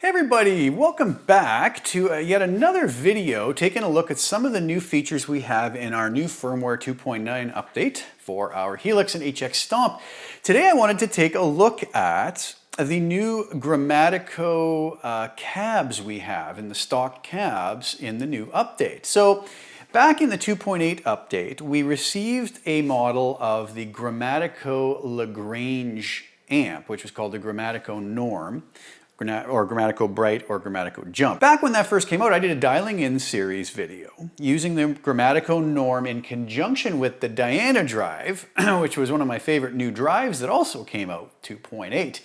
Hey everybody, welcome back to yet another video taking a look at some of the new features we have in our new firmware 2.9 update for our Helix and HX Stomp. Today I wanted to take a look at the new Grammatico cabs we have in the stock cabs in the new update. So back in the 2.8 update, we received a model of the Grammatico Lagrange amp, which was called the Grammatico Norm, or Grammatico Bright, or Grammatico Jump. Back when that first came out, I did a dialing in series video using the Grammatico Norm in conjunction with the Diana drive, which was one of my favorite new drives that also came out 2.8.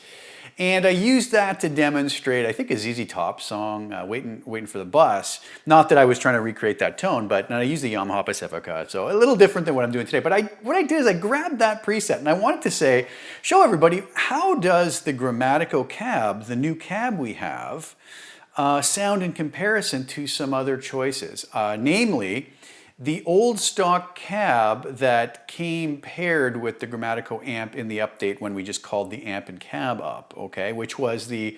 And I used that to demonstrate, I think, a ZZ Top song, Waiting for the Bus. Not that I was trying to recreate that tone, but I used the Yamaha Pacifica, so a little different than what I'm doing today. But what I did is I grabbed that preset and I wanted to show everybody, how does the Grammatico cab, the new cab we have, sound in comparison to some other choices, namely the old stock cab that came paired with the Grammatico amp in the update when we just called the amp and cab up, okay? Which was the,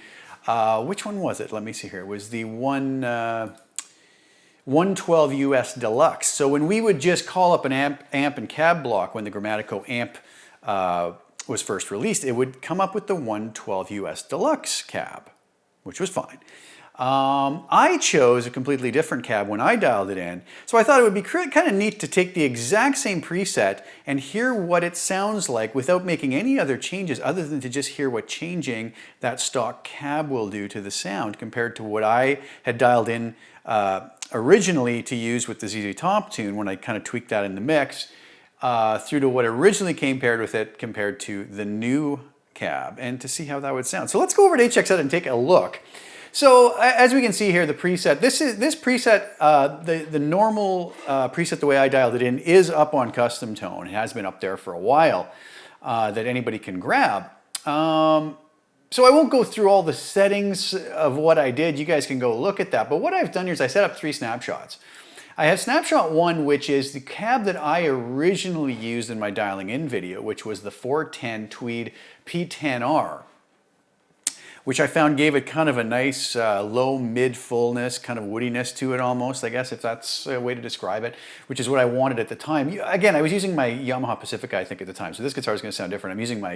which one was it? Let me see here. It was the 112 US Deluxe. So when we would just call up an amp and cab block when the Grammatico amp was first released, it would come up with the 112 US Deluxe cab, which was fine. I chose a completely different cab when I dialed it in, so I thought it would be kind of neat to take the exact same preset and hear what it sounds like without making any other changes other than to just hear what changing that stock cab will do to the sound compared to what I had dialed in originally to use with the ZZ Top tune when I kind of tweaked that in the mix through to what originally came paired with it compared to the new cab, and to see how that would sound. So let's go over to HX and take a look. So as we can see here, the preset, this preset, the normal preset, the way I dialed it in, is up on custom tone. It has been up there for a while that anybody can grab. So I won't go through all the settings of what I did. You guys can go look at that. But what I've done here is I set up 3 snapshots. I have snapshot 1, which is the cab that I originally used in my dialing in video, which was the 410 Tweed P10R. Which I found gave it kind of a nice low mid fullness, kind of woodiness to it almost, I guess, if that's a way to describe it, which is what I wanted at the time. Again, I was using my Yamaha Pacifica, I think, at the time, so this guitar is going to sound different. I'm using my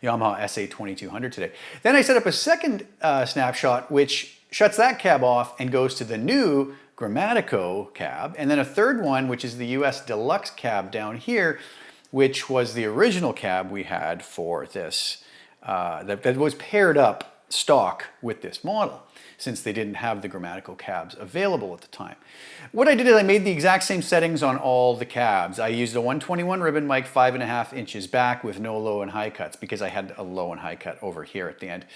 Yamaha SA2200 today. Then I set up a second snapshot, which shuts that cab off and goes to the new Grammatico cab, and then a third one, which is the US Deluxe cab down here, which was the original cab we had for this. That was paired up stock with this model, since they didn't have the Grammatico cabs available at the time. What I did is I made the exact same settings on all the cabs. I used a 121 ribbon mic 5.5 inches back with no low and high cuts, because I had a low and high cut over here at the end.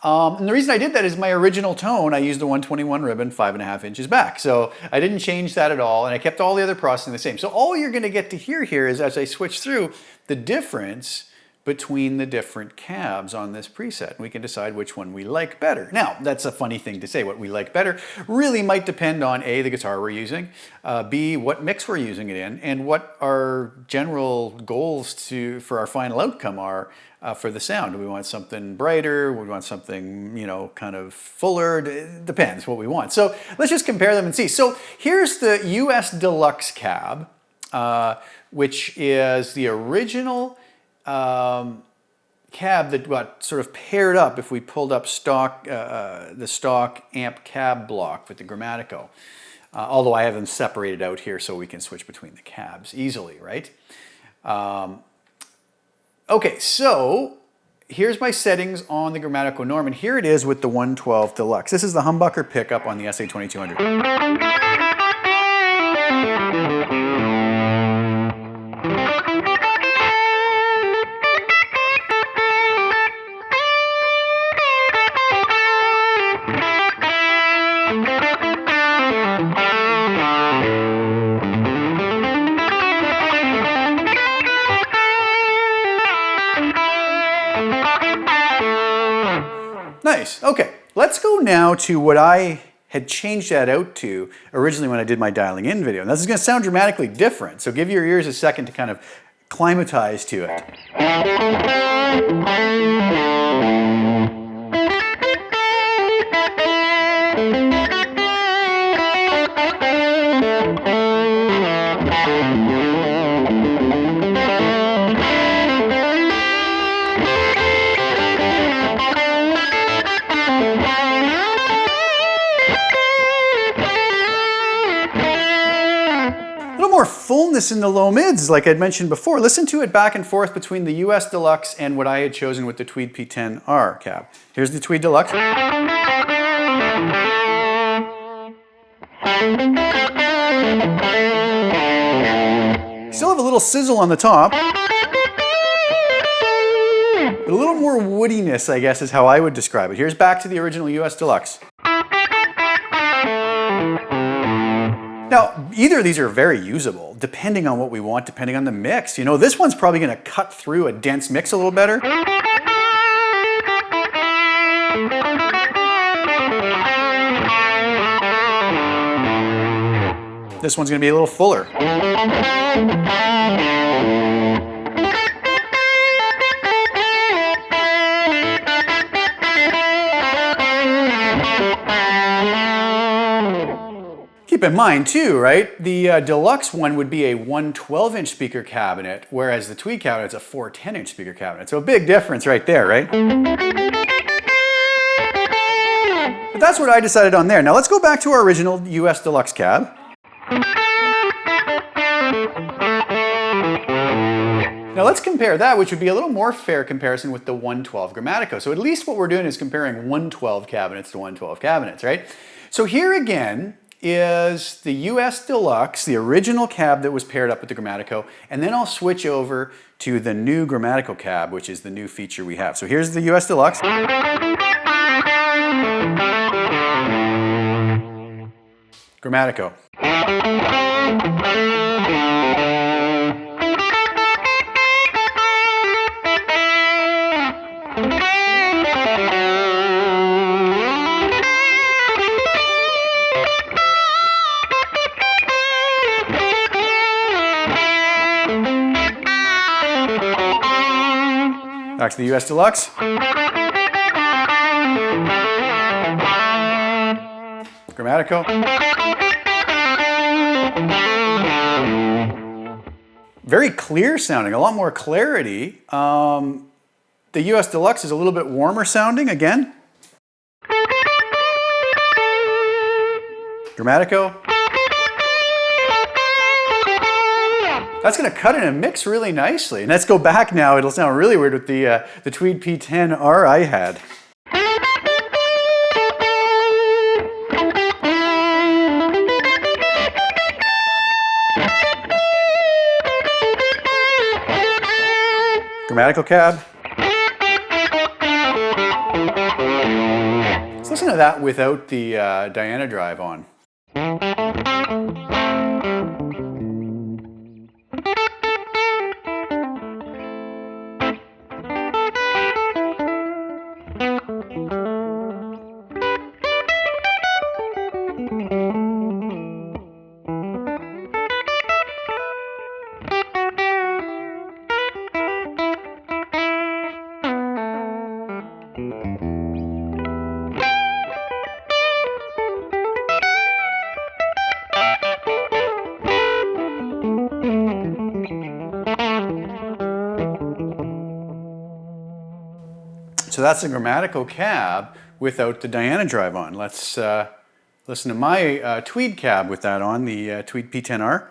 And the reason I did that is my original tone, I used the 121 ribbon 5.5 inches back. So I didn't change that at all, and I kept all the other processing the same. So all you're going to get to hear here is, as I switch through, the difference between the different cabs on this preset. We can decide which one we like better. Now, that's a funny thing to say. What we like better really might depend on A, the guitar we're using, B, what mix we're using it in, and what our general goals for our final outcome are for the sound. Do we want something brighter? We want something, you know, kind of fuller? It depends what we want. So let's just compare them and see. So here's the US Deluxe cab, which is the original cab that got sort of paired up if we pulled up the stock amp cab block with the Grammatico. Although I have them separated out here so we can switch between the cabs easily, right? Okay, so here's my settings on the Grammatico Norm, and here it is with the 112 Deluxe. This is the humbucker pickup on the SA2200. Nice, okay. Let's go now to what I had changed that out to originally when I did my dialing in video. And this is going to sound dramatically different, so give your ears a second to kind of climatize to it. this in the low mids, like I'd mentioned before. Listen to it back and forth between the US Deluxe and what I had chosen with the Tweed P10R cab. Here's the Tweed Deluxe. Still have a little sizzle on the top. But a little more woodiness, I guess, is how I would describe it. Here's back to the original US Deluxe. Now, either of these are very usable, depending on what we want, depending on the mix. You know, this one's probably going to cut through a dense mix a little better. This one's going to be a little fuller. Keep in mind too, right? The Deluxe one would be a 112-inch speaker cabinet, whereas the Tweed cabinet's a 410-inch speaker cabinet. So a big difference right there, right? But that's what I decided on there. Now let's go back to our original US Deluxe cab. Now let's compare that, which would be a little more fair comparison with the 112 Grammatico. So at least what we're doing is comparing 112 cabinets to 112 cabinets, right? So here again is the US Deluxe, the original cab that was paired up with the Grammatico, and then I'll switch over to the new Grammatico cab, which is the new feature we have. So here's the US Deluxe. Grammatico. Back to the US Deluxe. Grammatico. Very clear sounding, a lot more clarity. The US Deluxe is a little bit warmer sounding again. Grammatico. That's going to cut in a mix really nicely. And let's go back now. It'll sound really weird with the Tweed P10R I had. Grammatical cab. Let's listen to that without the Diana drive on. So that's the Grammatico cab without the Diana drive on. Let's listen to my Tweed cab with that on, the Tweed P10R.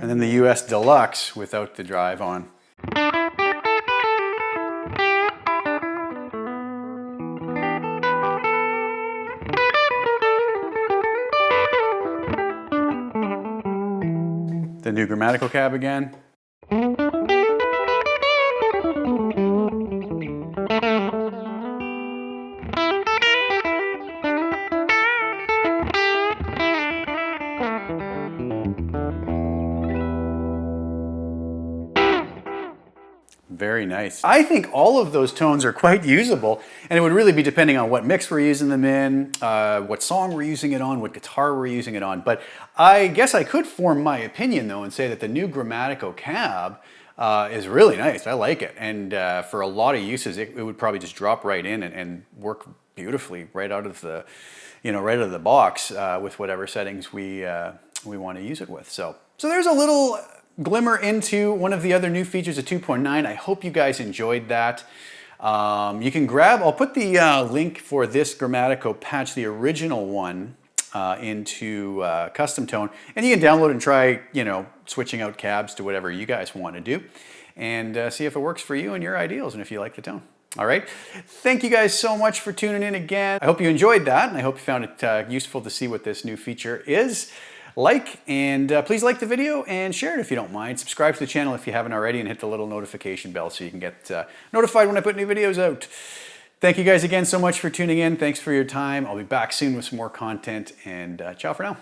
And then the US Deluxe without the drive on. The new Grammatico cab again. Very nice. I think all of those tones are quite usable, and it would really be depending on what mix we're using them in, what song we're using it on, what guitar we're using it on. But I guess I could form my opinion though and say that the new Grammatico cab is really nice. I like it, and for a lot of uses, it would probably just drop right in and work beautifully right out of the, right out of the box with whatever settings we want to use it with. So there's a little glimmer into one of the other new features of 2.9. I hope you guys enjoyed that. You can grab, I'll put the link for this Grammatico patch, the original one, into custom tone, and you can download and try, switching out cabs to whatever you guys want to do, and see if it works for you and your ideals and if you like the tone. All right. Thank you guys so much for tuning in again. I hope you enjoyed that, and I hope you found it useful to see what this new feature is like. And please like the video and share it if you don't mind. Subscribe to the channel if you haven't already, and hit the little notification bell so you can get notified when I put new videos out. Thank you guys again so much for tuning in. Thanks for your time. I'll be back soon with some more content, and ciao for now.